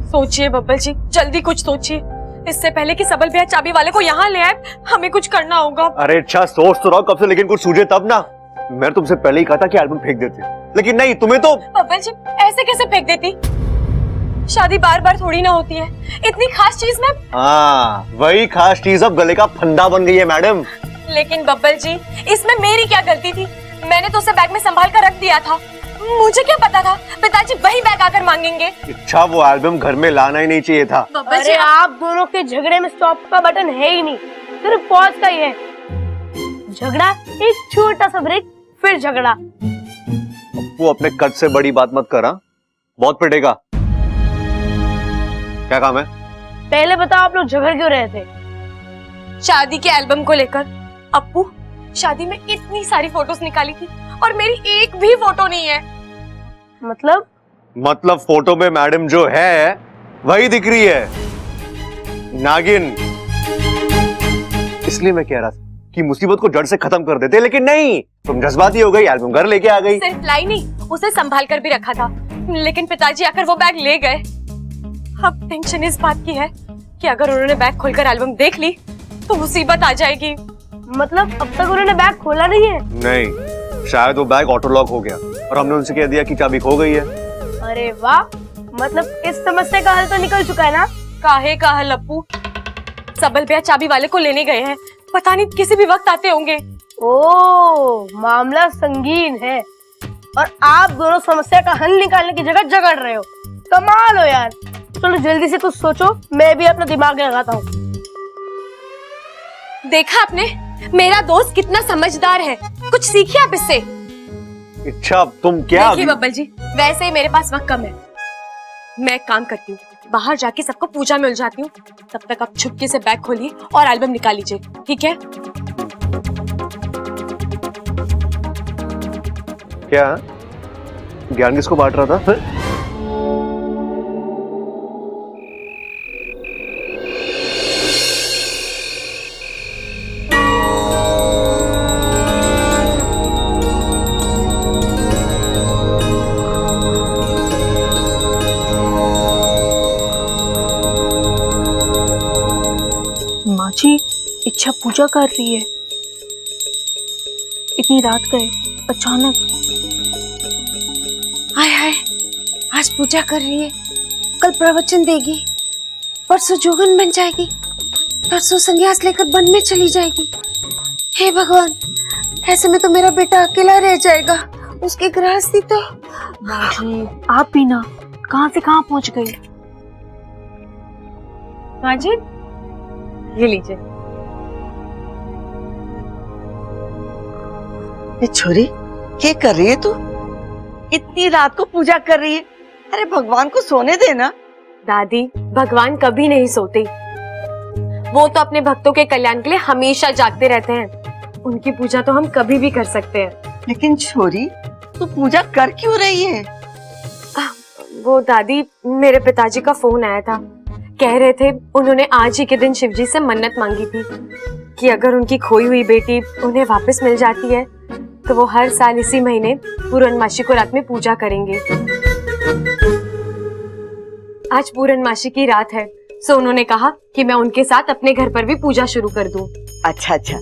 सोचिए बब्बल जी, जल्दी कुछ सोचिए, इससे पहले कि सबल भैया चाबी वाले को यहाँ ले आए, हमें कुछ करना होगा। अरे अच्छा सोच तो रहा हूं कब से, लेकिन कुछ सूझे तब ना। मैं तुमसे पहले ही कहा था कि एल्बम फेंक देते, लेकिन नहीं, तुम्हें तो। बब्बल जी ऐसे कैसे फेंक देती? शादी बार बार थोड़ी ना होती है, इतनी खास चीज में। हाँ वही खास चीज अब गले का फंदा बन गई है मैडम। लेकिन बब्बल जी इसमें मेरी क्या गलती थी? मैंने तो उसे बैग में संभाल कर रख दिया था, मुझे क्या पता था पिताजी वही बैग आकर मांगेंगे। अच्छा वो एल्बम घर में लाना ही नहीं चाहिए था। अरे आप दोनों के झगड़े में स्टॉप का बटन है ही नहीं, सिर्फ पॉज का ही है। झगड़ा एक छोटा सा ब्रेक, फिर झगड़ा। वो अपने कद से बड़ी बात मत कर, बहुत पिटेगा। क्या काम है? पहले बताओ आप लोग झगड़ क्यों रहे थे? शादी के एल्बम को लेकर। अप्पू शादी में इतनी सारी फोटोज निकाली थी और मेरी एक भी फोटो नहीं है। मतलब फोटो में मैडम जो है वही दिख रही है, नागिन। इसलिए मैं कह रहा था कि मुसीबत को जड़ से खत्म कर देते, लेकिन नहीं, तुम जज्बाती हो गई, एल्बम घर लेके आ गई। सिर्फ लाई नहीं, उसे संभाल कर भी रखा था, लेकिन पिताजी आकर वो बैग ले गए। अब टेंशन इस बात की है कि अगर उन्होंने बैग खोलकर एल्बम देख ली तो मुसीबत आ जाएगी। मतलब अब तक उन्होंने बैग खोला नहीं है? नहीं, शायद वो बैग ऑटो लॉक हो गया और हमने उनसे कह दिया कि चाबी खो गई है। अरे वाह, मतलब इस समस्या का हल तो निकल चुका है ना? काहे का हल अप्पू? सबल भैया चाबी वाले को लेने गए हैं, पता नहीं किसी भी वक्त आते होंगे। ओ, मामला संगीन है और आप दोनों समस्या का हल निकालने की जगह झगड़ रहे हो। कमाल हो यार। चलो जल्दी से कुछ सोचो, मैं भी अपना दिमाग लगाता हूँ। देखा आपने, मेरा दोस्त कितना समझदार है, कुछ सीखिए आप इससे। अच्छा तुम क्या? देखिए बब्बल जी, वैसे ही मेरे पास वक्त कम है, मैं एक काम करती हूँ, बाहर जाके सबको पूजा में उलझाती हूँ। तब तक आप छुपके से बैग खोलिए और एल्बम निकाल लीजिए, ठीक है? क्या ज्ञान किसको बांट रहा था? माँ जी इच्छा पूजा कर रही है, इतनी रात गए अचानक। हाय हाय, आज पूजा कर रही है, कल प्रवचन देगी, परसों जोगन बन जाएगी, परसों संन्यास लेकर वन में चली जाएगी। हे भगवान, ऐसे में तो मेरा बेटा अकेला रह जाएगा, उसकी गृहस्थी तो। माँ जी आप भी ना, कहाँ से कहाँ पहुँच गई। माँ जी ये लीजिए। ये छोरी क्या कर रही है तू? इतनी रात को पूजा कर रही है? अरे भगवान को सोने देना। दादी, भगवान कभी नहीं सोते, वो तो अपने भक्तों के कल्याण के लिए हमेशा जागते रहते हैं। उनकी पूजा तो हम कभी भी कर सकते हैं। लेकिन छोरी तू पूजा कर क्यों रही है? वो दादी, मेरे पिताजी का फोन आया था, कह रहे थे उन्होंने आज ही के दिन शिवजी से मन्नत मांगी थी कि अगर उनकी खोई हुई बेटी उन्हें वापस मिल जाती है तो वो हर साल इसी महीने पूर्णमासी को रात में पूजा करेंगे। आज पूर्णमासी की रात है, सो उन्होंने कहा कि मैं उनके साथ अपने घर पर भी पूजा शुरू कर दूं। अच्छा अच्छा,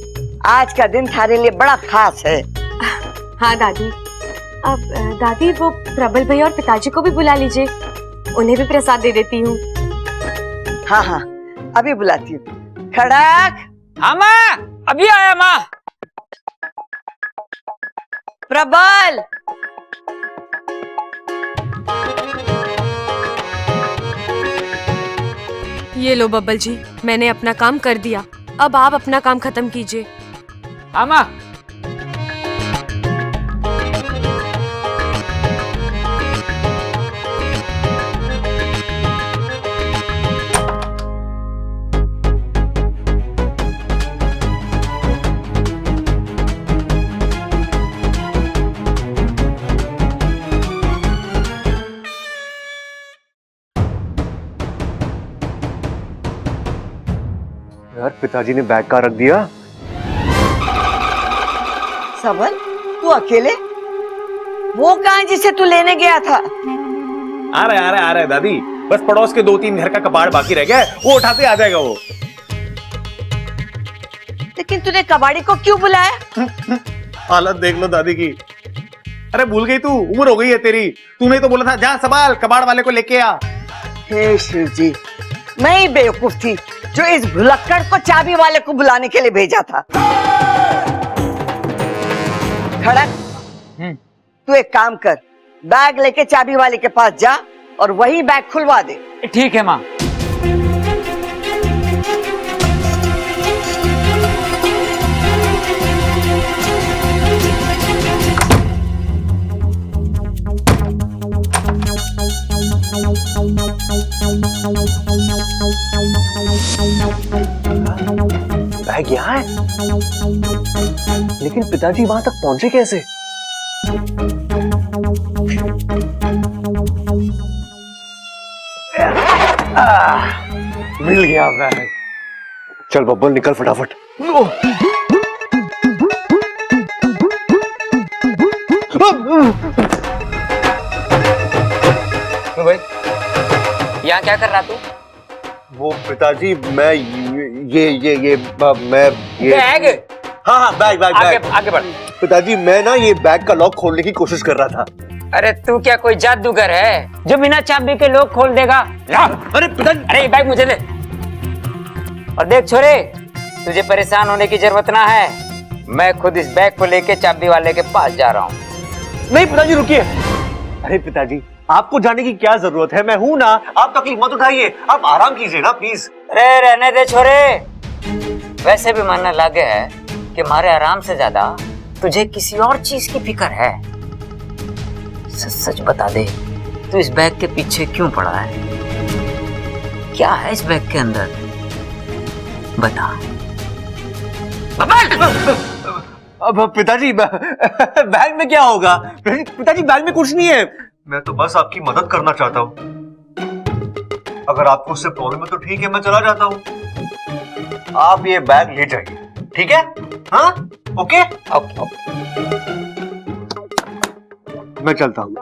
आज का दिन थारे लिए बड़ा खास है। हाँ दादी। अब दादी वो प्रबल भैया और पिताजी को भी बुला लीजिए, उन्हें भी प्रसाद दे देती हूँ। हाँ हाँ अभी बुलाती हूँ। खड़क। हाँ माँ, अभी आया माँ। प्रबल। ये लो बब्बल जी, मैंने अपना काम कर दिया, अब आप अपना काम खत्म कीजिए। हाँ माँ। यार पिताजी ने बैग कहाँ रख दिया? सबल तू अकेले? वो कहाँ जिसे तू लेने गया था? आ रहे दादी, बस पड़ोस के 2-3 घर का कबाड़ बाकी रह गया है, वो उठाते आ जाएगा वो। लेकिन तूने कबाड़ी को क्यों बुलाया? हालत देख लो दादी की। अरे भूल गई तू, उम्र हो गई है तेरी। तूने तो बोला था जा संभाल, कबाड़ वाले को लेके आ। हे शिव जी, मैं ही बेवकूफ थी जो इस भुलक्कड़ को चाबी वाले को बुलाने के लिए भेजा था। खड़क, तू एक काम कर, बैग लेके चाबी वाले के पास जा और वही बैग खुलवा दे। ठीक है माँ। बैग यहाँ है, लेकिन पिताजी वहां तक पहुंचे कैसे? मिल गया बैग। चल बब्बल निकल फटाफट। भाई यहाँ क्या कर रहा तू? वो पिताजी मैं मैं बैग। हाँ बैग बैग आगे बैग। आगे बढ़। पिताजी मैं ना ये बैग का लॉक खोलने की कोशिश कर रहा था। अरे तू क्या कोई जादूगर है जो बिना चाबी के लोग खोल देगा? अरे पिताजी, अरे ये बैग मुझे दे। और देख छोरे, तुझे परेशान होने की जरूरत ना है, मैं खुद इस बैग को लेके चाबी वाले के पास जा रहा हूँ। नहीं पिताजी रुकिए। अरे पिताजी आपको जाने की क्या जरूरत है, मैं हूं ना, आप तकलीफ मत उठाइए, आप आराम कीजिए ना प्लीज। अरे रहने दे छोरे, वैसे भी मानने लगे है कि हमारे आराम से ज्यादा तुझे किसी और चीज की फिक्र है। सच सच बता दे, तू इस बैग के पीछे क्यों पड़ा है? क्या है इस बैग के अंदर? बता। अब पिताजी बैग में क्या होगा? पिताजी बैग में कुछ नहीं है, मैं तो बस आपकी मदद करना चाहता हूँ। अगर आपको उससे प्रॉब्लम है तो ठीक है, मैं चला जाता हूँ। आप ये बैग ले जाइए, ठीक है? हाँ ओके ओके ओके। मैं चलता हूँ।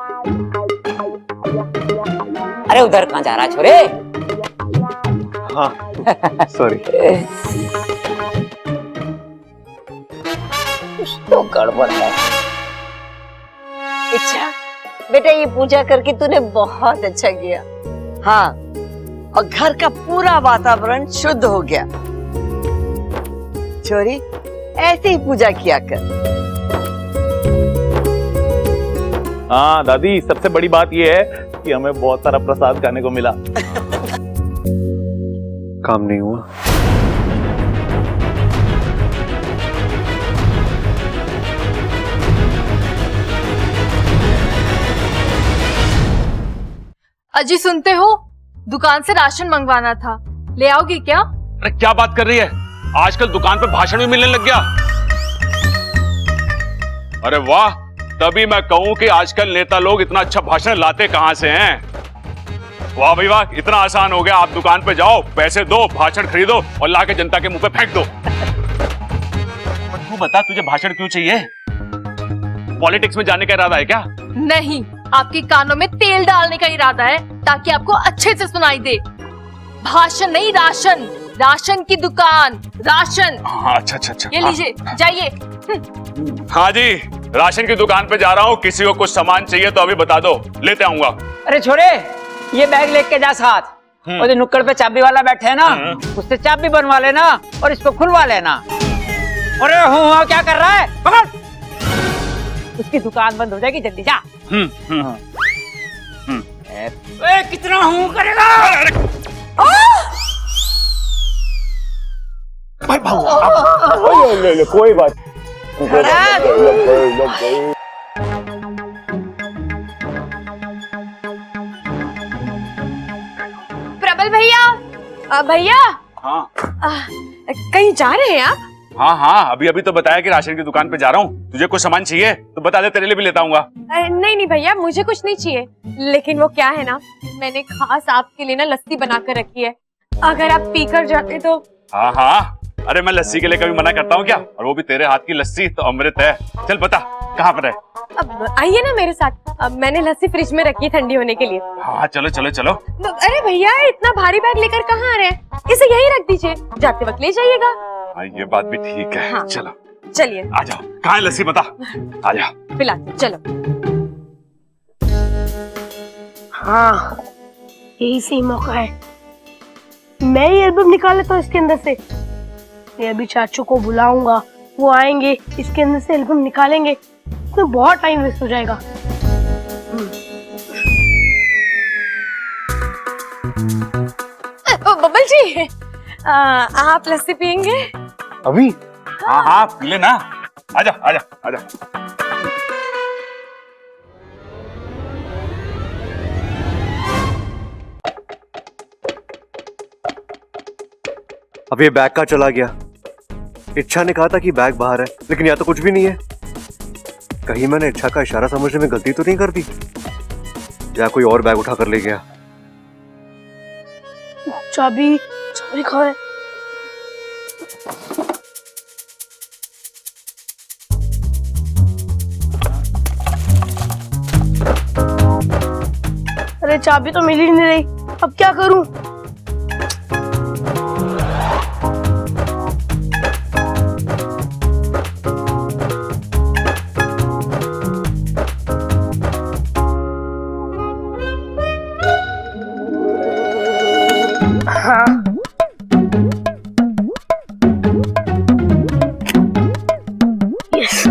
अरे उधर कहाँ जा रहा है छोरे? हाँ सॉरी। कुछ तो गड़बड़ है। अच्छा बेटा, ये पूजा करके तूने बहुत अच्छा किया। हाँ, और घर का पूरा वातावरण शुद्ध हो गया। छोरी, ऐसे ही पूजा किया कर। हाँ दादी, सबसे बड़ी बात यह है कि हमें बहुत सारा प्रसाद खाने को मिला। काम नहीं हुआ। अजी सुनते हो, दुकान से राशन मंगवाना था, ले आओगी क्या? अरे क्या बात कर रही है, आजकल दुकान पे भाषण भी मिलने लग गया। अरे वाह, तभी मैं कहूं कि आजकल नेता लोग इतना अच्छा भाषण लाते कहां से हैं। वाह भाई वाह, इतना आसान हो गया। आप दुकान पे जाओ, पैसे दो, भाषण खरीदो और लाके जनता के मुंह पे फेंक दो। तू बता, तुझे भाषण क्यों चाहिए? पॉलिटिक्स में जाने का इरादा है क्या? नहीं, आपके कानों में तेल डालने का इरादा है ताकि आपको अच्छे से सुनाई दे। भाषण नहीं, राशन। राशन की दुकान, राशन। हाँ अच्छा अच्छा अच्छा। ये लीजिए, जाइए। हाँ जी, राशन की दुकान पे जा रहा हूँ। किसी को कुछ सामान चाहिए तो अभी बता दो, लेते आऊंगा। अरे छोरे, ये बैग लेके जा साथ, और जो नुक्कड़ पे चाबी वाला बैठे है ना, उससे चाबी बनवा लेना और इसको खुलवा लेना। अरे हूँ क्या कर रहा है? पकड़, उसकी दुकान बंद हो जाएगी, जल्दी जा। कितना हूँ करेगा? भाई भाग। ले कोई बात। प्रबल भैया, भैया हाँ कहीं जा रहे हैं आप? हाँ हाँ, अभी अभी तो बताया कि राशन की दुकान पे जा रहा हूँ। तुझे कुछ सामान चाहिए तो बता दे, तेरे लिए भी लेता आऊंगा। नहीं नहीं भैया, मुझे कुछ नहीं चाहिए, लेकिन वो क्या है ना, मैंने खास आपके लिए ना लस्सी बना कर रखी है, अगर आप पीकर जाते तो। हाँ हाँ, अरे मैं लस्सी के लिए कभी मना करता हूँ क्या? और वो भी तेरे हाथ की लस्सी तो अमृत है। चल बता, कहाँ पर है? अब आइए ना मेरे साथ, अब मैंने लस्सी फ्रिज में रखी है ठंडी होने के लिए। हाँ चलो चलो चलो। अरे भैया इतना भारी बैग लेकर कहाँ आ रहे हैं, इसे यहीं रख दीजिए, जाते वक्त ले जाइएगा। हाँ ये बात भी ठीक है। हाँ। चलो चलिए आ जाओ। कहाँ है लस्सी बता? आ जाओ। पिलाते, चलो। हाँ, यही सही मौका है। मैं ही एल्बम निकाल लेता हूँ इसके अंदर से। मैं अभी चाचू को बुलाऊंगा, वो आएंगे, इसके अंदर से एल्बम निकालेंगे, तो बहुत टाइम वेस्ट हो जाएगा। बबल जी, आप लस्सी पियेंगे? अभी हाँ हाँ पी लेना। आजा आजा आजा। अब ये बैग का चला गया। इच्छा ने कहा था कि बैग बाहर है, लेकिन यहाँ तो कुछ भी नहीं है। कहीं मैंने इच्छा का इशारा समझने में गलती तो नहीं कर दी, या कोई और बैग उठा कर ले गया। चाबी चाबी कहाँ है? अरे चाबी तो मिल ही नहीं रही, अब क्या करूं? हाँ, यस।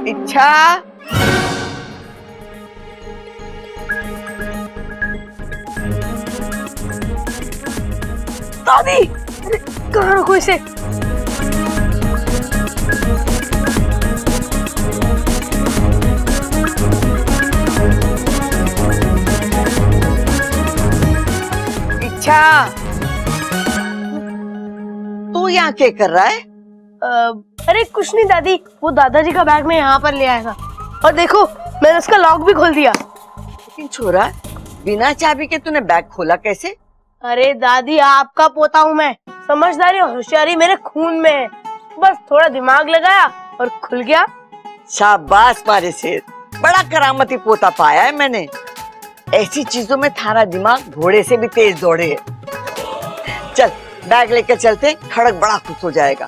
इच्छा, दादी, अरे कहाँ रखो इसे? इच्छा, तू यहाँ क्या कर रहा है? अरे कुछ नहीं दादी, वो दादाजी का बैग मैं यहाँ पर ले आया था, और देखो मैंने उसका लॉक भी खोल दिया। लेकिन छोरा, बिना चाबी के तूने बैग खोला कैसे? अरे दादी, आपका पोता हूँ मैं, समझदारी और होशियारी मेरे खून में है, बस थोड़ा दिमाग लगाया और खुल गया। शाबाश मारे शेर, बड़ा करामती पोता पाया है मैंने। ऐसी चीजों में थारा दिमाग घोड़े से भी तेज दौड़े है। चल बैग लेकर चलते, खड़क बड़ा खुश हो जाएगा।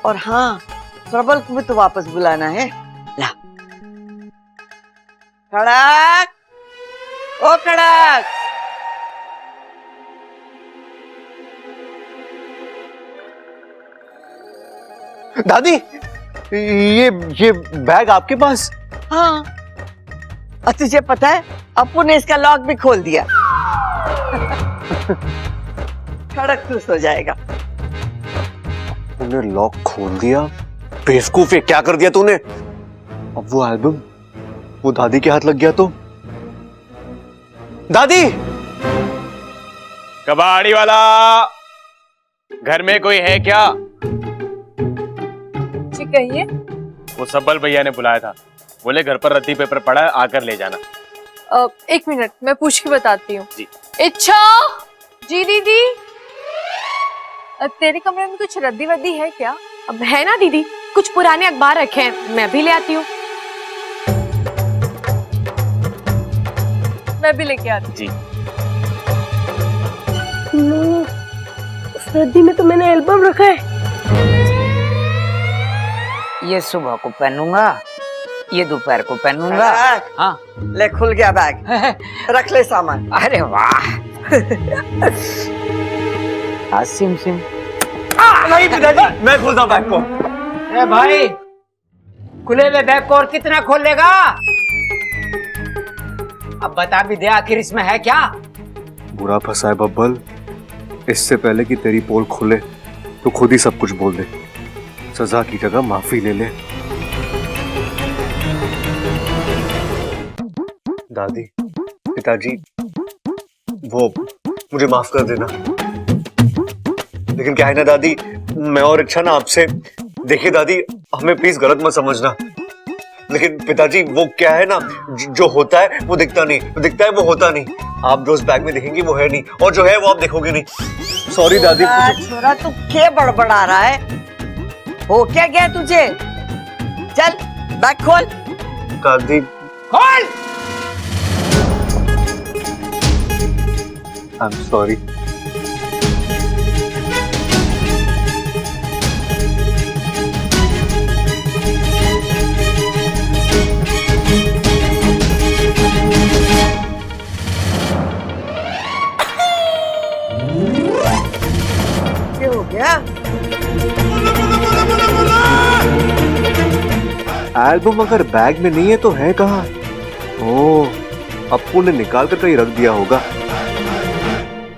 और हाँ, प्रबल को भी तो वापस बुलाना है। ला खड़क, ओ खड़क, दादी, ये बैग आपके पास? हाँ, और तुझे पता है अपू ने इसका लॉक भी खोल दिया। खड़क खुश हो जाएगा। तूने लॉक खोल दिया? बेवकूफ है, क्या कर दिया तूने? अब वो एल्बम वो दादी के हाथ लग गया तो? दादी! कबाड़ी वाला, घर में कोई है क्या? जी कहिए। वो सब्बल भैया ने बुलाया था, बोले घर पर रद्दी पेपर पड़ा है, आकर ले जाना। एक मिनट, मैं पूछ के बताती हूँ। जी। इच्छा, जी दीदी, तेरे कमरे में कुछ रद्दी वद्दी है क्या? अब है ना दीदी, कुछ पुराने अखबार रखे हैं, मैं भी ले आती हूँ। मैं भी लेके आती हूँ। जी। उस रद्दी में तो मैंने एल्बम रखा है। ये सुबह को पहनूंगा, ये दोपहर को पहनूंगा। खड़क, हाँ। ले खुल गया बैग, रख ले सामान। अरे वाह। SIM SIM. नहीं पिताजी, मैं खोलता हूं बैग को। अरे भाई, खुले हुए बैग को और कितना खोल लेगा? अब बता भी दे, आखिर इसमें है क्या? बुरा फंसा है बब्बल, इससे पहले कि तेरी पोल खुले तो खुद ही सब कुछ बोल दे, सजा की जगह माफी ले ले। दादी, पिताजी, वो मुझे माफ कर देना। लेकिन क्या है ना दादी, मैं और इच्छा ना आपसे, देखिए दादी, हमें प्लीज गलत मत समझना, लेकिन पिताजी वो क्या है ना, जो होता है वो दिखता नहीं, दिखता है वो होता नहीं। आप जो उस बैग में देखेंगी वो है नहीं, और जो है वो आप देखोगे नहीं। सॉरी दादी। छोरा तू क्या बड़बड़ा रहा है? हो क्या गया तुझे? चल बैग खोल। दादी खोल। I am sorry. क्या हो गया? एल्बम अगर बैग में नहीं है तो है कहाँ? ओह, अप्पू ने निकाल कर कहीं रख दिया होगा।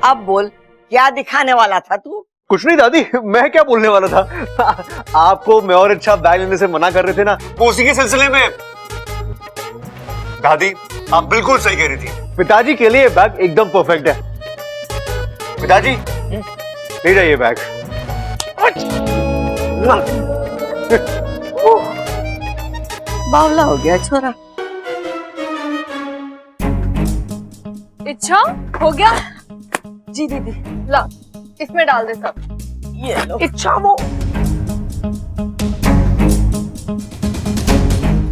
अब बोल, क्या दिखाने वाला था तू? कुछ नहीं दादी, मैं क्या बोलने वाला था। आपको मैं और अच्छा बैग लेने से मना कर रहे थे ना, वो उसी के सिलसिले में। दादी आप बिल्कुल सही कह रही थी, पिताजी के लिए बैग एकदम परफेक्ट है। पिताजी ले जाइए बैग। बावला हो गया छोरा। इच्छा हो गया? जी दीदी। ला इसमें डाल दे सब। ये लो। इच्छा वो,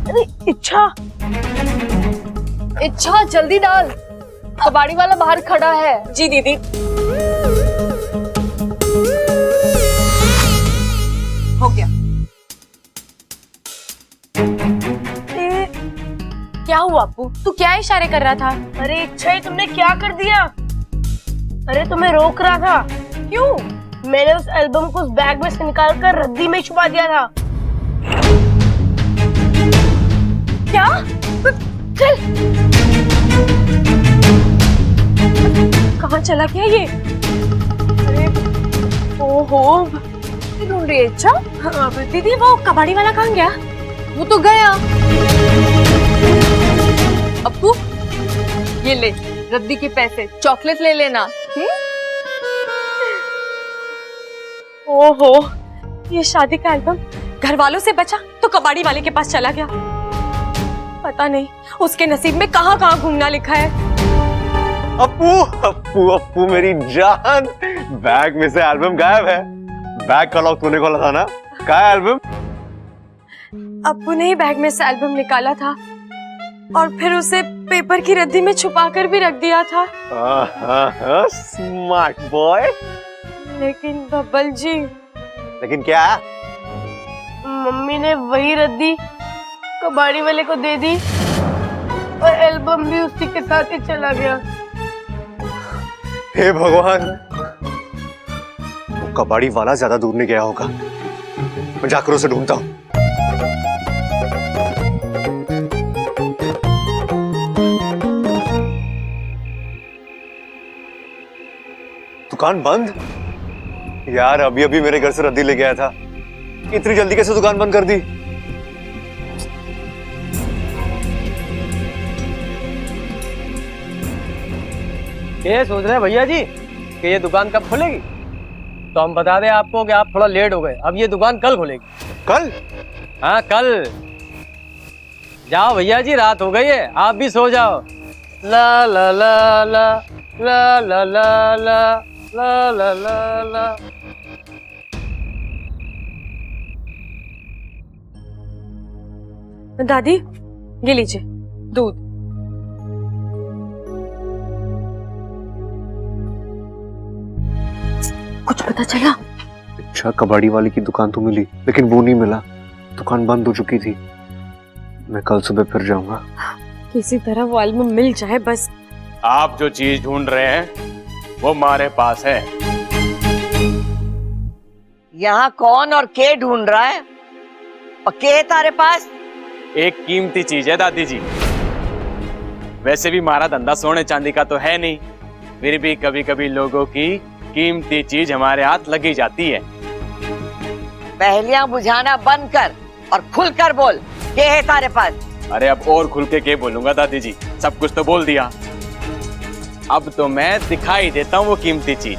अरे इच्छा, इच्छा जल्दी डाल, कबाड़ी वाला बाहर खड़ा है। जी दीदी। हो गया। क्या हुआ अप्पू? तू क्या इशारे कर रहा था? अरे इच्छा ही तुमने क्या कर दिया? अरे तुम्हें रोक रहा था। क्यों? मैंने उस एल्बम को उस बैग में से निकाल कर रद्दी में छुपा दिया था। क्या? चल। कहाँ चला गया ये? अरे ओहो, ढूंढ रही है इच्छा? हाँ, दीदी वो कबाड़ी वाला कहाँ गया? वो तो गया। अप्पू ये ले रद्दी के पैसे, चॉकलेट ले लेना। ओहो, ये शादी का एल्बम घर वालों से बचा तो कबाड़ी वाले के पास चला गया। पता नहीं उसके नसीब में कहाँ कहाँ घूमना लिखा है। अप्पू अप्पू अप्पू मेरी जान, बैग में से एल्बम गायब है। बैग का लॉक तूने खोला था ना? कहाँ है एल्बम? अप्पू ने ही बैग में से एल्बम निकाला था और फिर उसे पेपर की रद्दी में छुपा कर भी रख दिया था। Smart boy. लेकिन बब्बल जी। लेकिन क्या? मम्मी ने वही रद्दी कबाड़ी वाले को दे दी और एल्बम भी उसी के साथ ही चला गया। हे भगवान, वो कबाड़ी वाला ज्यादा दूर नहीं गया होगा। मैं जाकर उसे ढूंढता हूँ। दुकान बंद? यार अभी अभी मेरे घर से रद्दी ले गया था, इतनी जल्दी कैसे दुकान बंद कर दी? ये सोच रहे हैं भैया जी कि ये दुकान कब खुलेगी? तो हम बता दें आपको कि आप थोड़ा लेट हो गए। अब ये दुकान कल खुलेगी। कल? हाँ कल। जाओ भैया जी, रात हो गई है, आप भी सो जाओ। ला ला ला ला ला ला ला ला ला ला ला ला। दादी ये लीजिए दूध। कुछ पता चला? अच्छा, कबाड़ी वाले की दुकान तो मिली लेकिन वो नहीं मिला, दुकान बंद हो चुकी थी। मैं कल सुबह फिर जाऊंगा। किसी तरह वो एल्बम मिल जाए बस। आप जो चीज ढूंढ रहे हैं वो हमारे पास है। यहाँ कौन और के ढूंढ रहा है? और के तारे पास? एक कीमती चीज है दादी जी। वैसे भी हमारा धंधा सोने चांदी का तो है नहीं, फिर भी कभी कभी लोगों की कीमती चीज हमारे हाथ लगी जाती है। पहेलियां बुझाना बंद कर और खुलकर बोल, के है तारे पास? अरे अब और खुल के बोलूंगा दादी जी, सब कुछ तो बोल दिया। अब तो मैं दिखाई देता हूँ वो कीमती चीज।